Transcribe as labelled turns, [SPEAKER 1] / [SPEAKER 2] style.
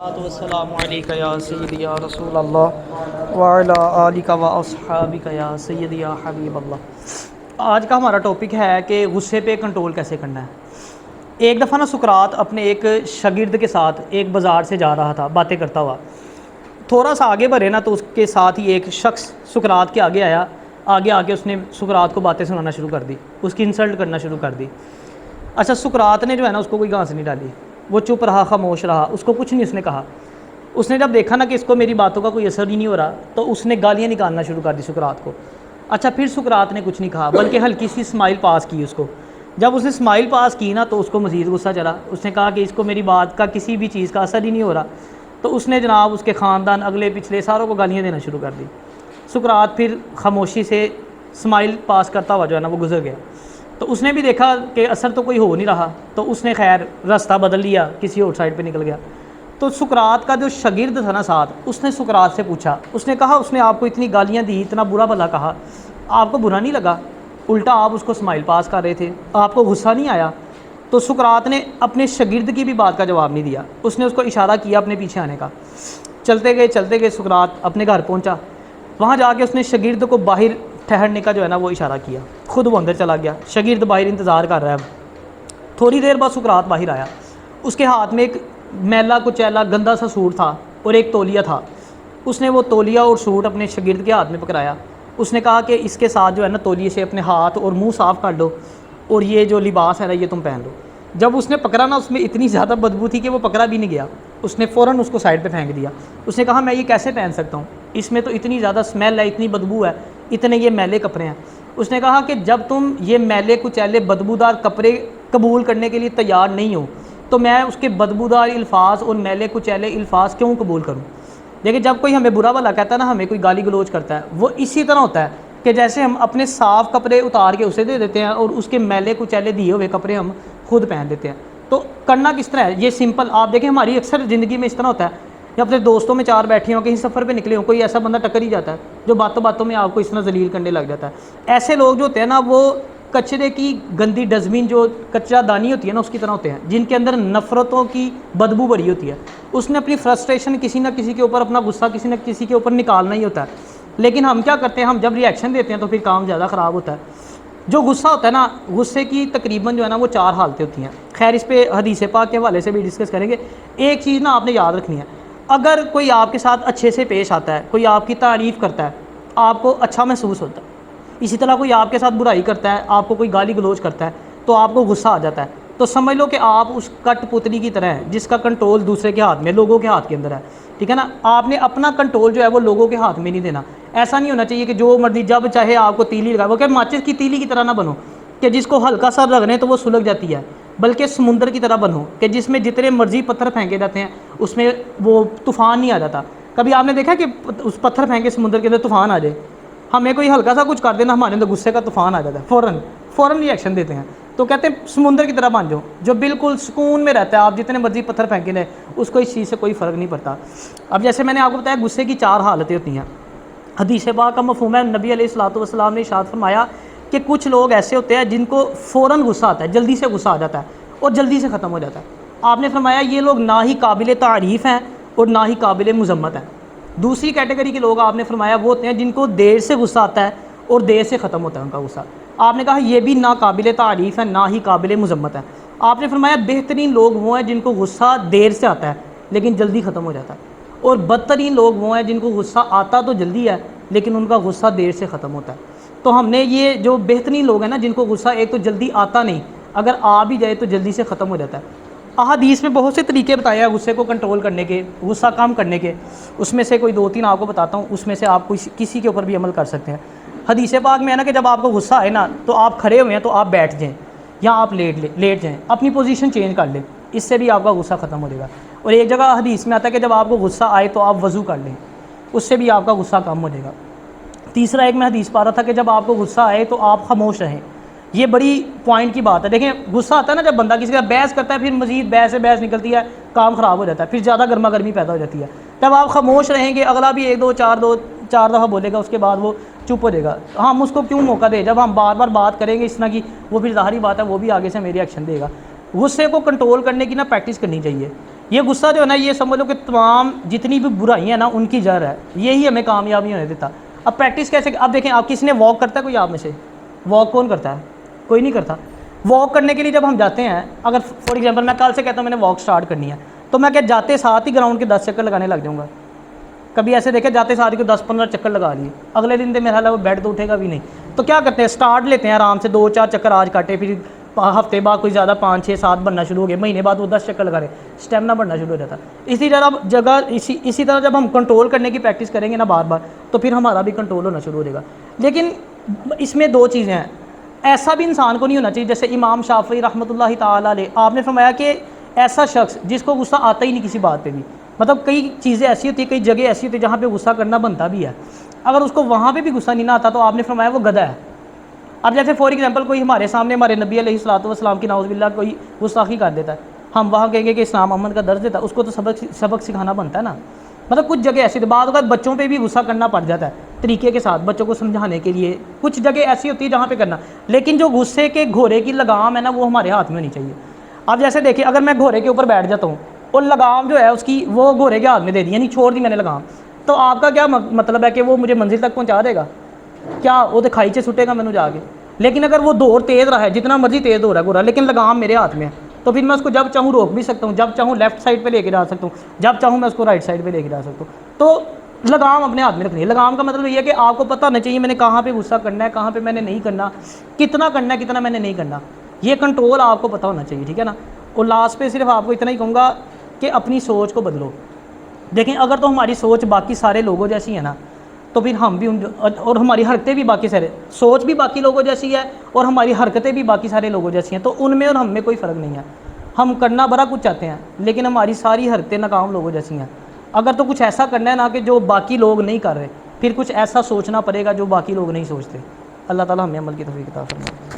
[SPEAKER 1] अस्सलामु अलैका या सय्यदी या रसूल अल्लाह व अला आलिका व अस्हाबिका या सय्यदी या हबीब अल्लाह। आज का हमारा टॉपिक है कि गुस्से पे कंट्रोल कैसे करना है। एक दफ़ा ना सुकरात अपने एक शागिर्द के साथ एक बाज़ार से जा रहा था बातें करता हुआ। थोड़ा सा आगे बढ़े ना तो उसके साथ ही एक शख्स सुकरात के आगे आया। आगे आके उसने सुकरात को बातें सुनाना शुरू कर दी, उसकी इंसल्ट करना शुरू कर दी। अच्छा, सुकरात ने जो है ना उसको कोई घास नहीं डाली, वो चुप रहा, खामोश रहा, उसको कुछ नहीं उसने कहा। उसने जब देखा ना कि इसको मेरी बातों का कोई असर ही नहीं हो रहा तो उसने गालियाँ निकालना शुरू कर दी सुकरात को। अच्छा, फिर सुकरात ने कुछ नहीं कहा बल्कि हल्की सी स्माइल पास की उसको। जब उसने स्माइल पास की ना तो उसको मज़ीद गुस्सा चला। उसने कहा कि इसको मेरी बात का किसी भी चीज़ का असर ही नहीं हो रहा। तो उसने जनाब उसके ख़ानदान अगले पिछले सारों को गालियाँ देना शुरू कर दी। सुकरात फिर खामोशी से स्माइल पास करता हुआ जो है ना वो गुजर गया। तो उसने भी देखा कि असर तो कोई हो नहीं रहा तो उसने खैर रास्ता बदल लिया, किसी और साइड पे निकल गया। तो सुकरात का जो शागिर्द था ना साथ, उसने सुकरात से पूछा, उसने कहा उसने आपको इतनी गालियाँ दी, इतना बुरा भला कहा, आपको बुरा नहीं लगा? उल्टा आप उसको स्माइल पास कर रहे थे, आपको गुस्सा नहीं आया? तो सुकरात ने अपने शागिर्द की भी बात का जवाब नहीं दिया। उसने उसको इशारा किया अपने पीछे आने का। चलते गए सुकरात अपने घर पहुँचा। वहाँ जाके उसने शागिर्द को बाहर ठहरने का जो है ना वो इशारा किया। खुद वो अंदर चला गया, शागिर्द बाहर इंतज़ार कर रहा है। थोड़ी देर बाद सुकरात बाहर आया। उसके हाथ में एक मैला कुचैला गंदा सा सूट था और एक तौलिया था। उसने वो तौलिया और सूट अपने शागिर्द के हाथ में पकड़ाया। उसने कहा कि इसके साथ जो है ना तौलिए से अपने हाथ और मुंह साफ़ कर लो और ये जो लिबास है ना ये तुम पहन लो। जब उसने पकड़ा ना उसमें इतनी ज़्यादा बदबू थी कि वो पकड़ा भी नहीं गया। उसने फ़ौरन उसको साइड पे फेंक दिया। उसने कहा मैं ये कैसे पहन सकता हूँ, इसमें तो इतनी ज़्यादा स्मेल है, इतनी बदबू है, इतने ये मैले कपड़े हैं। उसने कहा कि जब तुम ये मैले कुचैले बदबूदार कपड़े कबूल करने के लिए तैयार नहीं हो तो मैं उसके बदबूदार अल्फाज और मैले कुचैले अल्फाज क्यों कबूल करूँ। देखिए, जब कोई हमें बुरा भला कहता है ना, हमें कोई गाली गलोच करता है, वो इसी तरह होता है कि जैसे हम अपने साफ़ कपड़े उतार के उसे दे देते हैं और उसके मैले कुचैले दिए हुए कपड़े हम खुद पहन देते हैं। तो करना किस तरह है, ये सिंपल। आप देखें हमारी अक्सर ज़िंदगी में इस तरह होता है, या अपने दोस्तों में चार बैठे हों, कहीं सफ़र पे निकले हों, कोई ऐसा बंदा टक्कर ही जाता है जो बातों बातों में आपको इस तरह जलील करने लग जाता है। ऐसे लोग जो होते हैं ना वो कचरे की गंदी डस्टबिन, जो कचरा दानी होती है ना, उसकी तरह होते हैं, जिनके अंदर नफ़रतों की बदबू भरी होती है। उसने अपनी फ्रस्ट्रेशन किसी न किसी के ऊपर, अपना गुस्सा किसी न किसी के ऊपर निकालना ही होता है। लेकिन हम क्या करते हैं, हम जब रिएक्शन देते हैं तो फिर काम ज़्यादा ख़राब होता है। जो गुस्सा होता है ना, गुस्से की तकरीबन जो है ना वो चार हालतें होती हैं। खैर इस पे हदीस पाक के हवाले से भी डिस्कस करेंगे। एक चीज़ ना आपने याद रखनी है, अगर कोई आपके साथ अच्छे से पेश आता है, कोई आपकी तारीफ़ करता है, आपको अच्छा महसूस होता है। इसी तरह कोई आपके साथ बुराई करता है, आपको कोई गाली गलौज करता है तो आपको गुस्सा आ जाता है। तो समझ लो कि आप उस कठपुतली की तरह हैं जिसका कंट्रोल दूसरे के हाथ में, लोगों के हाथ के अंदर है। ठीक है ना, आपने अपना कंट्रोल जो है वो लोगों के हाथ में नहीं देना। ऐसा नहीं होना चाहिए कि जो मर्जी जब चाहे आपको तीली लगाए। वो क्या माचिस की तीली की तरह ना बनो कि जिसको हल्का सा रगड़े तो वो सुलग जाती है, बल्कि समुंदर की तरह बनो कि जिसमें जितने मर्जी पत्थर फेंके जाते हैं उसमें वो तूफ़ान नहीं आ जाता। कभी आपने देखा कि उस पत्थर फेंके समुंदर के अंदर तूफ़ान आ जाए? हमें कोई हल्का सा कुछ कर देना, हमारे अंदर गुस्से का तूफ़ान आ जाता है, फ़ौरन रिएक्शन देते हैं। तो कहते हैं समुंदर की तरह बन जाओ जो बिल्कुल सुकून में रहता है। आप जितने मर्जी पत्थर फेंके लें उसको इस चीज़ से कोई फ़र्क नहीं पड़ता। अब जैसे मैंने आपको बताया गुस्से की चार हालतें होती हैं। हदीस पाक का मफ़हूम है, नबी अलैहिस्सलातु वस्सलाम ने इरशाद फरमाया कि कुछ लोग ऐसे होते हैं जिनको फ़ौरन गुस्सा आता है, जल्दी से गुस्सा आ जाता है और जल्दी से ख़त्म हो जाता है। आपने फरमाया ये लोग ना ही काबिल तारीफ़ हैं और ना ही काबिल मज़म्मत हैं। दूसरी कैटेगरी के लोग आपने फरमाया वो होते हैं जिनको देर से गुस्सा आता है और देर से ख़त्म होता है उनका गुस्सा। आपने कहा ये भी ना काबिल तारीफ़ है ना ही काबिल मज़म्मत है। आपने फरमाया बेहतरीन लोग वो हैं जिनको गुस्सा देर से आता है लेकिन जल्दी ख़त्म हो जाता है, और बदतरीन लोग वो हैं जिनको गुस्सा आता तो जल्दी है लेकिन उनका गुस्सा देर से ख़त्म होता है। तो हमने ये जो बेहतरीन लोग हैं ना, जिनको गुस्सा एक तो जल्दी आता नहीं, अगर आ भी जाए तो जल्दी से ख़त्म हो जाता है। अहादीस में बहुत से तरीके बताए हैं गुस्से को कंट्रोल करने के, गुस्सा कम करने के। उसमें से कोई दो तीन आपको बताता हूँ, उसमें से आप किसी के ऊपर भी अमल कर सकते हैं। हदीस पाक में है ना कि जब आपको गुस्सा आए ना तो आप खड़े हुए हैं तो आप बैठ जाएँ या आप लेट जाएँ, अपनी पोजीशन चेंज कर लें, इससे भी आपका गुस्सा ख़त्म हो जाएगा। और एक जगह हदीस में आता है कि जब आपको गुस्सा आए तो आप वज़ू कर लें, उससे भी आपका गुस्सा कम हो जाएगा। तीसरा एक मैं हदीस पा रहा था कि जब आपको गुस्सा आए तो आप खामोश रहें। ये बड़ी पॉइंट की बात है। देखें, गुस्सा आता है ना जब बंदा किसी का बहस करता है, फिर मजीद बहस से बहस निकलती है, काम ख़राब हो जाता है, फिर ज़्यादा गर्मा गर्मी पैदा हो जाती है। तब आप खामोश रहेंगे, अगला भी एक दो चार दफ़ा बोलेगा, उसके बाद वो चुप हो जाएगा। हम उसको क्यों मौका दें? जब हम बार बार बात करेंगे इस तरह की, वो फिर ज़ाहिरी बात है वो भी आगे से मेरी एक्शन देगा। गुस्से को कंट्रोल करने की ना प्रैक्टिस करनी चाहिए। ये गुस्सा जो है ना, ये समझ लो कि तमाम जितनी भी बुराई है ना उनकी जड़ है, यही हमें कामयाबी होने देता। अब प्रैक्टिस कैसे, अब देखें, आप किसी ने वॉक करता है, कोई आप में से वॉक कौन करता है? कोई नहीं करता। वॉक करने के लिए जब हम जाते हैं, अगर फॉर एग्जांपल मैं कल से कहता हूँ मैंने वॉक स्टार्ट करनी है, तो मैं क्या जाते साथ ही ग्राउंड के 10 चक्कर लगाने लग जाऊँगा? कभी ऐसे देखे जाते साथ ही को 10-15 चक्कर लगा लिए, अगले दिन तो मेरा हाल वो बेड तो उठेगा भी नहीं। तो क्या करते हैं, स्टार्ट लेते हैं आराम से, 2-4 चक्कर आज काटे, फिर हफ्ते बाद कोई ज़्यादा 5-6-7 बनना शुरू हो गए, महीने बाद वो 10 चक्कर लगा रहे, स्टेमिना बढ़ना शुरू हो जाता है। इसी तरह जब हम कंट्रोल करने की प्रैक्टिस करेंगे ना बार बार, तो फिर हमारा भी कंट्रोल होना शुरू हो जाएगा। लेकिन इसमें 2 चीज़ें हैं, ऐसा भी इंसान को नहीं होना चाहिए, जैसे इमाम शाफी रहमतुल्लाहि ताला अलैह, आपने फरमाया कि ऐसा शख्स जिसको गुस्सा आता ही नहीं किसी बात पे भी, मतलब कई चीज़ें ऐसी होती है, कई जगह ऐसी होती है जहाँ पे गुस्सा करना बनता भी है, अगर उसको वहाँ पे भी गुस्सा नहीं ना आता तो आपने फरमाया वो गधा है। अब जैसे फॉर एग्जांपल कोई हमारे सामने हमारे नबी अलैहिस्सलातु वस्सलाम की नाउज़ुबिल्लाह कोई गुस्ताखी कर देता है, हम वहाँ कहेंगे कि इस्लाम अमन का दर्ज देता है, उसको तो सबक सिखाना बनता है ना। मतलब कुछ जगह ऐसी, बाद अगर बच्चों पे भी गुस्सा करना पड़ जाता है तरीके के साथ, बच्चों को समझाने के लिए, कुछ जगह ऐसी होती है जहाँ पे करना, लेकिन जो गुस्से के घोड़े की लगाम है ना वो हमारे हाथ में होनी चाहिए। अब जैसे देखिए, अगर मैं घोड़े के ऊपर बैठ जाता हूँ और लगाम जो है उसकी वो घोड़े के हाथ में दे दी, यानी छोड़ दी मैंने लगाम, तो आपका क्या मतलब है कि वो मुझे मंजिल तक पहुँचा देगा? क्या वो तो खाई से छुटेगा मैंने जाके? लेकिन अगर वो दौड़ तेज़ रहा है, जितना मर्जी तेज़ दौड़ रहा है घोड़ा, लेकिन लगाम मेरे हाथ में है, तो फिर मैं उसको जब चाहूँ रोक भी सकता हूँ, जब चाहूँ लेफ्ट साइड पे लेके जा सकता हूँ, जब चाहूँ मैं उसको राइट साइड पे लेके जा सकता हूँ। तो लगाम अपने हाथ में रखनी है। लगाम का मतलब ये है कि आपको पता होना चाहिए मैंने कहाँ पे गुस्सा करना है, कहाँ पे मैंने नहीं करना, कितना करना है, कितना मैंने नहीं करना, ये कंट्रोल आपको पता होना चाहिए, ठीक है ना। और लास्ट पे सिर्फ आपको इतना ही कहूँगा कि अपनी सोच को बदलो। देखें, अगर तो हमारी सोच बाकी सारे लोगों जैसी है ना, तो फिर हम भी और हमारी हरकतें भी बाकी सारे, सोच भी बाकी लोगों जैसी है और हमारी हरकतें भी बाकी सारे लोगों जैसी हैं, तो उनमें और हम में कोई फ़र्क नहीं है। हम करना बड़ा कुछ चाहते हैं, लेकिन हमारी सारी हरकतें नाकाम लोगों जैसी हैं। अगर तो कुछ ऐसा करना है ना कि जो बाकी लोग नहीं कर रहे, फिर कुछ ऐसा सोचना पड़ेगा जो बाकी लोग नहीं सोचते। अल्लाह ताला हमें अमल की तौफीक अता फरमाए।